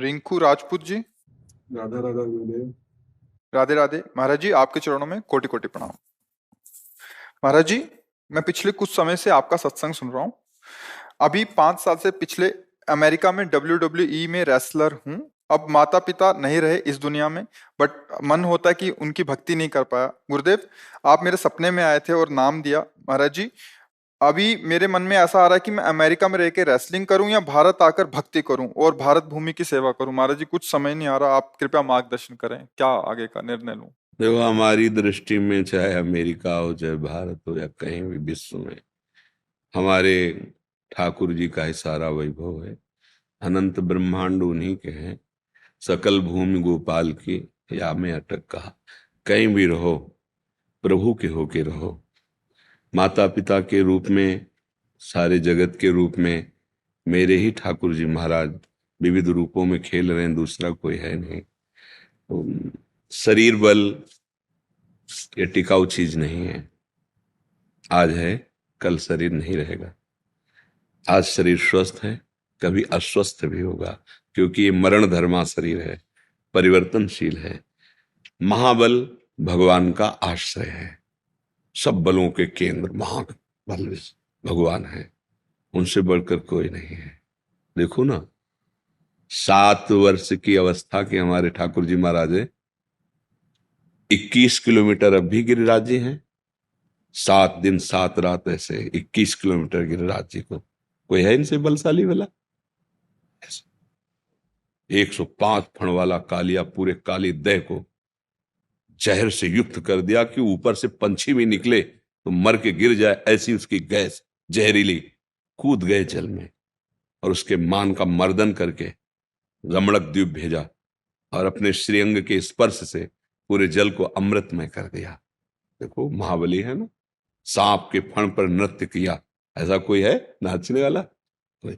रिंकू राजपूत जी। राधा राधा गुरुदेव। राधे राधे महाराज जी, आपके चरणों में कोटि कोटि प्रणाम। महाराज जी, मैं पिछले कुछ समय से आपका सत्संग सुन रहा हूँ। अभी 5 साल से पिछले अमेरिका में WWE में रेसलर हूँ। अब माता पिता नहीं रहे इस दुनिया में, बट मन होता है कि उनकी भक्ति नहीं कर पाया। गुरुदेव, आप मेरे सपने में आए थे और नाम दिया। महाराज जी, अभी मेरे मन में ऐसा आ रहा है कि मैं अमेरिका में रह के रेसलिंग करूं या भारत आकर भक्ति करूं और भारत भूमि की सेवा करूं। महाराज जी, कुछ समझ नहीं आ रहा, आप कृपया मार्गदर्शन करें, क्या आगे का निर्णय लूं। देखो, हमारी दृष्टि में चाहे अमेरिका हो, चाहे भारत हो, या कहीं भी विश्व में, हमारे ठाकुर जी का ही सारा वैभव है। अनंत ब्रह्मांड उन्हीं के हैं। सकल भूमि गोपाल की, या में अटक कहा। कहीं भी रहो, प्रभु के होके रहो। माता पिता के रूप में, सारे जगत के रूप में मेरे ही ठाकुर जी महाराज विविध रूपों में खेल रहे हैं, दूसरा कोई है नहीं। तो शरीर बल ये टिकाऊ चीज नहीं है। आज है, कल शरीर नहीं रहेगा। आज शरीर स्वस्थ है, कभी अस्वस्थ भी होगा, क्योंकि ये मरण धर्मा शरीर है, परिवर्तनशील है। महाबल भगवान का आश्रय है। सब बलों के केंद्र महाबल भगवान है, उनसे बढ़कर कोई नहीं है। देखो ना, 7 वर्ष की अवस्था के हमारे ठाकुर जी महाराज 21 किलोमीटर अब भी गिरिराज जी हैं। 7 दिन 7 रात ऐसे 21 किलोमीटर गिरिराज जी को कोई है इनसे बलशाली वाला? 105 फण वाला कालिया पूरे काली देह को जहर से युक्त कर दिया कि ऊपर से पंछी भी निकले तो मर के गिर जाए, ऐसी उसकी गैस जहरीली। कूद गए जल में और उसके मान का मर्दन करके रमणक द्वीप भेजा और अपने श्रीअंग के स्पर्श से पूरे जल को अमृतमय कर दिया। देखो, महाबली है ना। सांप के फण पर नृत्य किया, ऐसा कोई है नाचने वाला? कोई।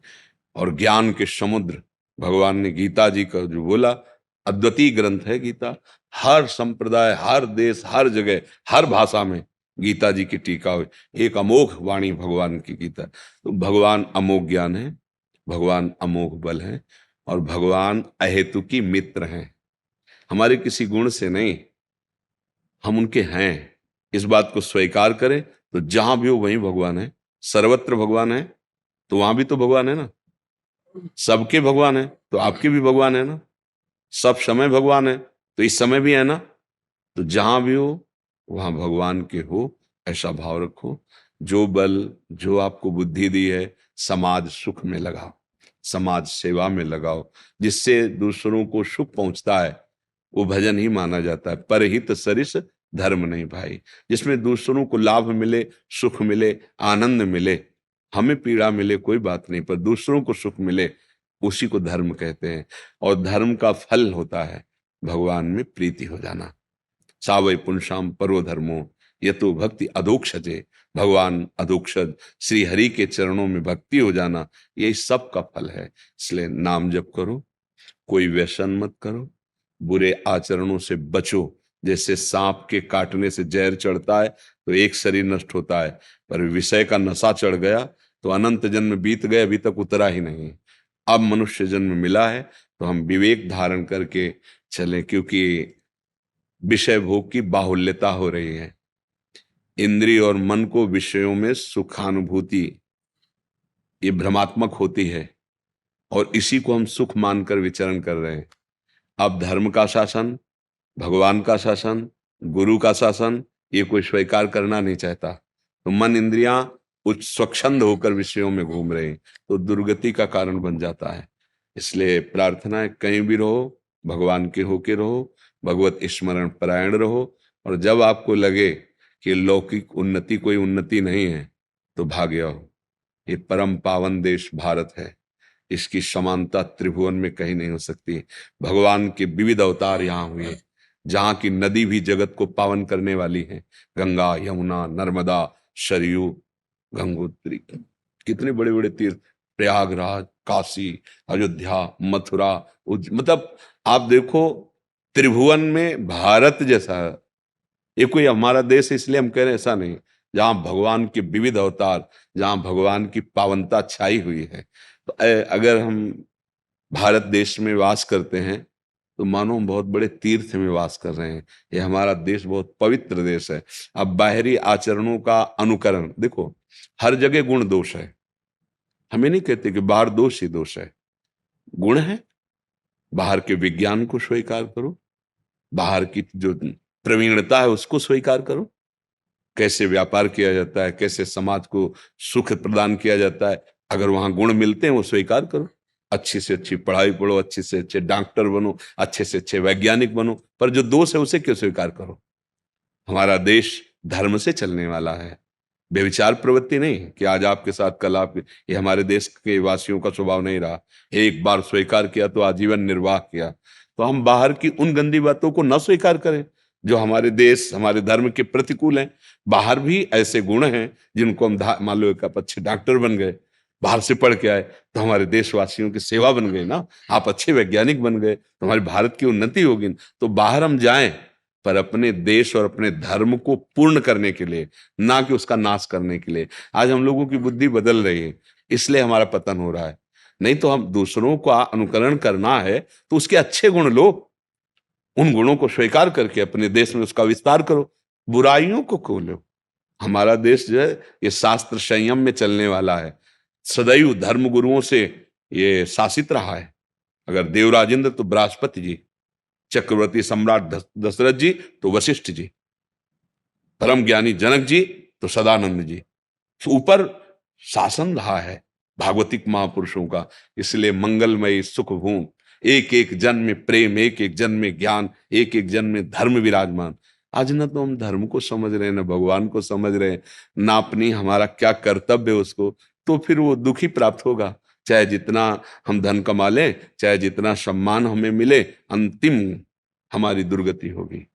और ज्ञान के समुद्र भगवान ने गीता जी का जो बोला, अद्वितीय ग्रंथ है गीता। हर संप्रदाय, हर देश, हर जगह, हर भाषा में गीता जी की टीका हुई। एक अमोघ वाणी भगवान की गीता। तो भगवान अमोघ ज्ञान है, भगवान अमोघ बल है, और भगवान अहेतुकी मित्र हैं। हमारे किसी गुण से नहीं, हम उनके हैं। इस बात को स्वीकार करें तो जहां भी हो वहीं भगवान है। सर्वत्र भगवान है तो वहां भी तो भगवान है ना। सबके भगवान है तो आपके भी भगवान है ना। सब समय भगवान है तो इस समय भी है ना। तो जहां भी हो वहां भगवान के हो, ऐसा भाव रखो। जो बल, जो आपको बुद्धि दी है, समाज सुख में लगाओ, समाज सेवा में लगाओ। जिससे दूसरों को सुख पहुंचता है वो भजन ही माना जाता है। परहित सरिस धर्म नहीं भाई। जिसमें दूसरों को लाभ मिले, सुख मिले, आनंद मिले, हमें पीड़ा मिले कोई बात नहीं, पर दूसरों को सुख मिले, उसी को धर्म कहते हैं। और धर्म का फल होता है भगवान में प्रीति हो जाना। सावै पुंसाम परो धर्मो ये तो भक्ति अधोक्षजे। भगवान अधोक्षज श्री हरि के चरणों में भक्ति हो जाना, यही सब का फल है। इसलिए नाम जप करो, कोई व्यसन मत करो, बुरे आचरणों से बचो। जैसे सांप के काटने से जहर चढ़ता है तो एक शरीर नष्ट होता है, पर विषय का नशा चढ़ गया तो अनंत जन्म बीत गए, अभी तक उतरा ही नहीं। अब मनुष्य जन्म मिला है तो हम विवेक धारण करके चलें, क्योंकि विषय भोग की बाहुल्यता हो रही है। इंद्रिय और मन को विषयों में सुखानुभूति ये भ्रमात्मक होती है, और इसी को हम सुख मानकर विचरण कर रहे हैं। अब धर्म का शासन, भगवान का शासन, गुरु का शासन, ये कोई स्वीकार करना नहीं चाहता। तो मन इंद्रियां उच्च स्वच्छंद होकर विषयों में घूम रहे हैं, तो दुर्गति का कारण बन जाता है। इसलिए प्रार्थना है, कहीं भी रहो भगवान के होके रहो, भगवत स्मरण परायण रहो। और जब आपको लगे कि लौकिक उन्नति कोई उन्नति नहीं है तो भाग जाओ। ये परम पावन देश भारत है, इसकी समानता त्रिभुवन में कहीं नहीं हो सकती। भगवान के विविध अवतार यहाँ हुए, जहां की नदी भी जगत को पावन करने वाली है। गंगा, यमुना, नर्मदा, सरयू, गंगोत्री, कितने बड़े बड़े तीर्थ, प्रयागराज, काशी, अयोध्या, मथुरा, मतलब आप देखो, त्रिभुवन में भारत जैसा ये कोई हमारा देश है, इसलिए हम कह रहे हैं ऐसा नहीं। जहां भगवान के विविध अवतार, जहां भगवान की पावनता छाई हुई है। तो अगर हम भारत देश में वास करते हैं तो मानो हम बहुत बड़े तीर्थ में वास कर रहे हैं। ये हमारा देश बहुत पवित्र देश है। अब बाहरी आचरणों का अनुकरण देखो, हर जगह गुण दोष है। हमें नहीं कहते कि बाहर दोष ही दोष है, गुण है। बाहर के विज्ञान को स्वीकार करो, बाहर की जो प्रवीणता है उसको स्वीकार करो। कैसे व्यापार किया जाता है, कैसे समाज को सुख प्रदान किया जाता है, अगर वहां गुण मिलते हैं वो स्वीकार करो। अच्छी से अच्छी पढ़ाई पढ़ो, अच्छे से अच्छे डॉक्टर बनो, अच्छे से अच्छे वैज्ञानिक बनो, पर जो दोष है उसे क्यों स्वीकार करो। हमारा देश धर्म से चलने वाला है, व्यभिचार प्रवृत्ति नहीं कि आज आपके साथ कल आप। ये हमारे देश के वासियों का स्वभाव नहीं रहा। एक बार स्वीकार किया तो आजीवन निर्वाह किया। तो हम बाहर की उन गंदी बातों को न स्वीकार करें जो हमारे देश हमारे धर्म के प्रतिकूल हैं। बाहर भी ऐसे गुण हैं जिनको हम मान लो एक आप अच्छे डॉक्टर बन गए, बाहर से पढ़ के आए तो हमारे देशवासियों की सेवा बन गई ना। आप अच्छे वैज्ञानिक बन गए तो हमारे भारत की उन्नति होगी। तो बाहर हम जाएं पर अपने देश और अपने धर्म को पूर्ण करने के लिए, ना कि उसका नाश करने के लिए। आज हम लोगों की बुद्धि बदल रही है, इसलिए हमारा पतन हो रहा है। नहीं तो हम दूसरों का अनुकरण करना है तो उसके अच्छे गुण लो, उन गुणों को स्वीकार करके अपने देश में उसका विस्तार करो, बुराइयों को खोलो। हमारा देश जो है ये शास्त्र संयम में चलने वाला है, सदैव धर्म गुरुओं से ये शासित रहा है। अगर देवराजेंद्र तो बृहस्पति जी, चक्रवर्ती सम्राट दशरथ जी तो वशिष्ठ जी, परम ज्ञानी जनक जी तो सदानंद जी, तो ऊपर शासन रहा है भागवतिक महापुरुषों का। इसलिए मंगलमयी सुख भूमि, एक एक जन में प्रेम, एक एक जन में ज्ञान, एक एक जन में धर्म विराजमान। आज ना तो हम धर्म को समझ रहे हैं, ना भगवान को समझ रहे हैं, ना अपनी हमारा क्या कर्तव्य है उसको। तो फिर वो दुखी प्राप्त होगा। चाहे जितना हम धन कमा लें, चाहे जितना सम्मान हमें मिले, अंतिम हमारी दुर्गति होगी।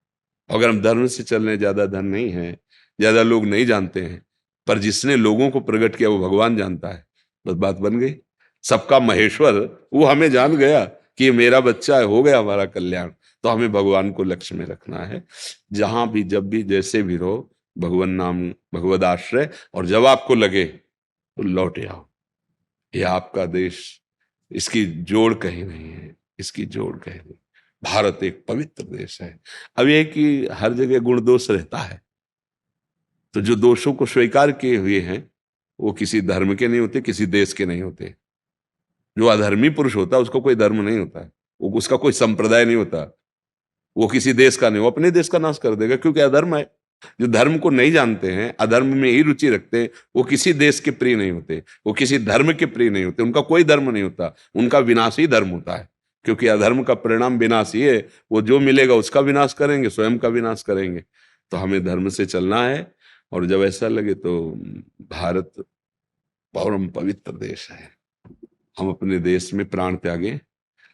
अगर हम धर्म से चल रहे हैं, ज्यादा धन नहीं है, ज्यादा लोग नहीं जानते हैं, पर जिसने लोगों को प्रकट किया वो भगवान जानता है, बस बात बन गई। सबका महेश्वर वो हमें जान गया कि ये मेरा बच्चा है, हो गया हमारा कल्याण। तो हमें भगवान को लक्ष्य में रखना है। जहां भी जब भी जैसे भी रहो, भगवान नाम भगवद आश्रय, और जब आपको लगे तो लौट आओ। ये आपका देश, इसकी जोड़ कहीं नहीं है, इसकी जोड़ कहीं नहीं। भारत एक पवित्र देश है। अब यह कि हर जगह गुण दोष रहता है, तो जो दोषों को स्वीकार किए हुए हैं वो किसी धर्म के नहीं होते, किसी देश के नहीं होते। जो अधर्मी पुरुष होता है उसको कोई धर्म नहीं होता है, वो उसका कोई संप्रदाय नहीं होता, वो किसी देश का नहीं, वो अपने देश का नाश कर देगा क्योंकि अधर्म है। जो धर्म को नहीं जानते हैं, अधर्म में ही रुचि रखते हैं, वो किसी देश के प्रिय नहीं होते, वो किसी धर्म के प्रिय नहीं होते, उनका कोई धर्म नहीं होता, उनका विनाश ही धर्म होता है। क्योंकि अधर्म का परिणाम विनाश ही है। वो जो मिलेगा उसका विनाश करेंगे, स्वयं का विनाश करेंगे। तो हमें धर्म से चलना है। और जब ऐसा लगे तो भारत परम पवित्र देश है, हम अपने देश में प्राण त्यागें,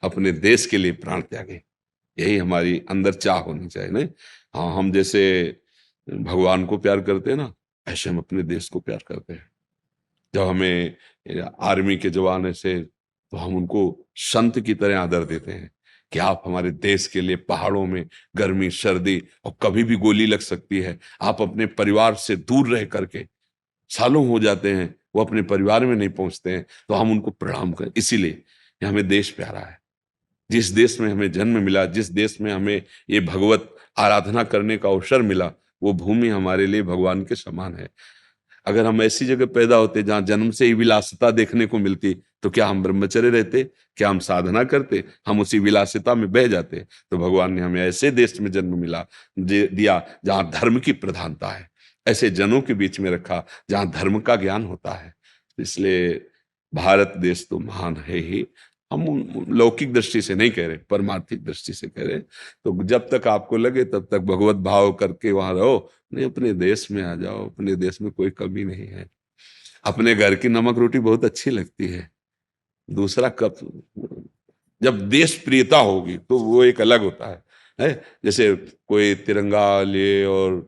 अपने देश के लिए प्राण त्यागें। यही हमारी अंदर चाह होनी चाहिए ना। हाँ, हम जैसे भगवान को प्यार करते हैं ना, ऐसे हम अपने देश को प्यार करते हैं। जब हमें आर्मी के जवान ऐसे, तो हम उनको संत की तरह आदर देते हैं कि आप हमारे देश के लिए पहाड़ों में गर्मी सर्दी और कभी भी गोली लग सकती है, आप अपने परिवार से दूर रह करके, सालों हो जाते हैं वो अपने परिवार में नहीं पहुंचते हैं, तो हम उनको प्रणाम करें। इसीलिए कि हमें देश प्यारा है। जिस देश में हमें जन्म मिला, जिस देश में हमें ये भगवत आराधना करने का अवसर मिला, वो भूमि हमारे लिए भगवान के समान है। अगर हम ऐसी जगह पैदा होते जहां जन्म से ही विलासिता देखने को मिलती, तो क्या हम ब्रह्मचर्य रहते, क्या हम साधना करते? हम उसी विलासिता में बह जाते। तो भगवान ने हमें ऐसे देश में जन्म मिला दिया जहां धर्म की प्रधानता है, ऐसे जनों के बीच में रखा जहां धर्म का ज्ञान होता है। इसलिए भारत देश तो महान है ही। हम लौकिक दृष्टि से नहीं कह रहे, परमार्थिक दृष्टि से कह रहे। तो जब तक आपको लगे तब तक भगवत भाव करके वहां रहो, नहीं अपने देश में आ जाओ। अपने देश में कोई कमी नहीं है। अपने घर की नमक रोटी बहुत अच्छी लगती है, दूसरा कब, जब देश प्रियता होगी तो वो एक अलग होता है। जैसे कोई तिरंगा ले और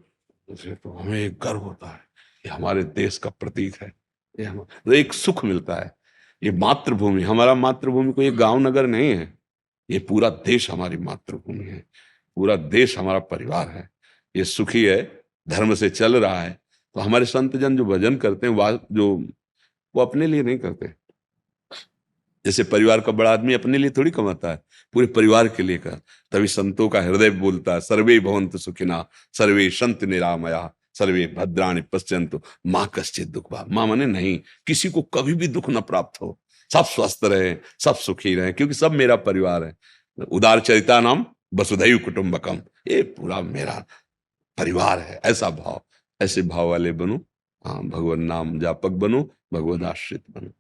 तो हमें एक गर्व होता है, ये हमारे देश का प्रतीक है, ये हम तो एक सुख मिलता है। ये मातृभूमि, हमारा मातृभूमि कोई गांव नगर नहीं है, ये पूरा देश हमारी मातृभूमि है, पूरा देश हमारा परिवार है। ये सुखी है, धर्म से चल रहा है। तो हमारे संत जन जो भजन करते हैं, जो वो अपने लिए नहीं करते, जैसे परिवार का बड़ा आदमी अपने लिए थोड़ी कमाता है, पूरे परिवार के लिए का। तभी संतों का हृदय बोलता है, सर्वे भवन्तु सुखिनः, सर्वे सन्तु निरामयाः, सर्वे भद्राणि पश्यन्तु माँ कश्चित् दुःख भाग्। माँ माने नहीं, किसी को कभी भी दुख न प्राप्त हो, सब स्वस्थ रहे, सब सुखी रहे, क्योंकि सब मेरा परिवार है। उदार चरिता नाम वसुधैव कुटुम्बकम, ये पूरा मेरा परिवार है। ऐसा भाव, ऐसे भाव वाले बनो। हाँ, भगवान नाम जापक बनो, भगवद आश्रित बनो।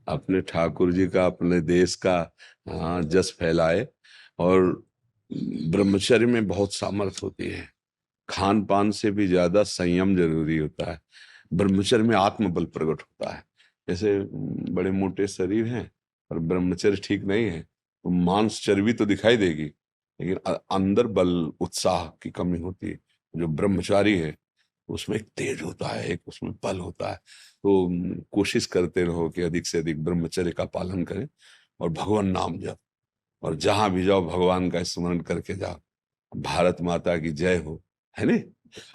अपने ठाकुर जी का, अपने देश का हाँ जस फैलाए। और ब्रह्मचर्य में बहुत सामर्थ्य होती है। खान पान से भी ज्यादा संयम जरूरी होता है। ब्रह्मचर्य में आत्मबल प्रकट होता है। जैसे बड़े मोटे शरीर हैं और ब्रह्मचर्य ठीक नहीं है तो मांस चर्बी तो दिखाई देगी, लेकिन अंदर बल उत्साह की कमी होती है। जो ब्रह्मचारी है उसमें एक तेज होता है, एक उसमें बल होता है। तो कोशिश करते रहो कि अधिक से अधिक ब्रह्मचर्य का पालन करें और भगवान नाम जप, और जहां भी जाओ भगवान का स्मरण करके जाओ। भारत माता की जय हो, है ने।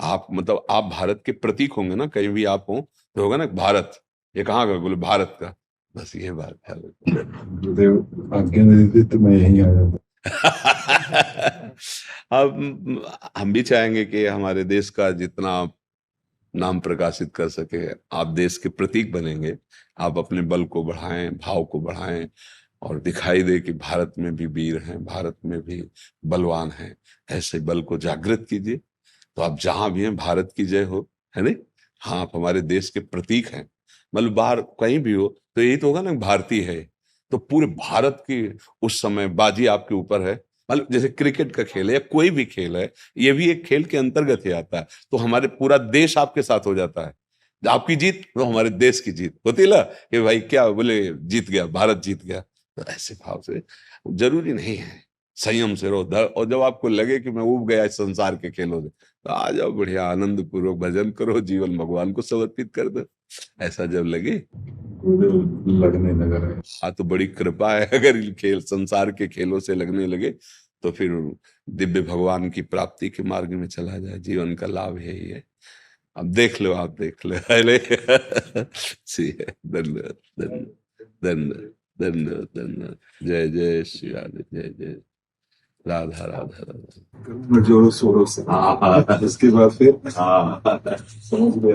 आप मतलब आप भारत के प्रतीक होंगे ना, कहीं भी आप हो तो होगा ना भारत, ये कहाँ का, बोले भारत का, बस ये बात है। गुरुदेव आज्ञा दे दी तो मैं यहीं आ जाता। अब हम भी चाहेंगे कि हमारे देश का जितना नाम प्रकाशित कर सके, आप देश के प्रतीक बनेंगे। आप अपने बल को बढ़ाएं, भाव को बढ़ाएं, और दिखाई दे कि भारत में भी वीर हैं, भारत में भी बलवान हैं। ऐसे बल को जागृत कीजिए, तो आप जहां भी हैं भारत की जय हो, है नहीं। हाँ, आप हमारे देश के प्रतीक हैं। मतलब बाहर कहीं भी हो तो यही तो होगा ना, भारतीय है तो पूरे भारत की उस समय बाजी आपके ऊपर है। मतलब जैसे क्रिकेट का खेल है या कोई भी खेल है, ये भी एक खेल के अंतर्गत ही आता है। तो हमारे पूरा देश आपके साथ हो जाता है। आपकी जीत तो हमारे देश की जीत होती है ना, कि भाई क्या बोले, जीत गया, भारत जीत गया। तो ऐसे भाव से जरूरी नहीं है, संयम से रहो। और जब आपको लगे कि मैं उब गया इस संसार के खेलों से, तो आ जाओ, बढ़िया आनंद पूर्वक भजन करो, जीवन भगवान को समर्पित कर दो। ऐसा जब लगे, गुरुदेव लगने लगा है। हाँ तो बड़ी कृपा है। अगर इन खेल संसार के खेलों से लगने लगे तो फिर दिव्य भगवान की प्राप्ति के मार्ग में चला जाए। जीवन का लाभ यही है। अब देख लो, आप देख लो। अरे सी है। धन्यवाद, धन्यवाद, धन्यवाद, धन्यवाद, धन्यवाद। जय जय श्री राधे, जय जय राधा, राधा राधा। जोरों शोरों से, हाँ, उसके बाद फिर समझ गया।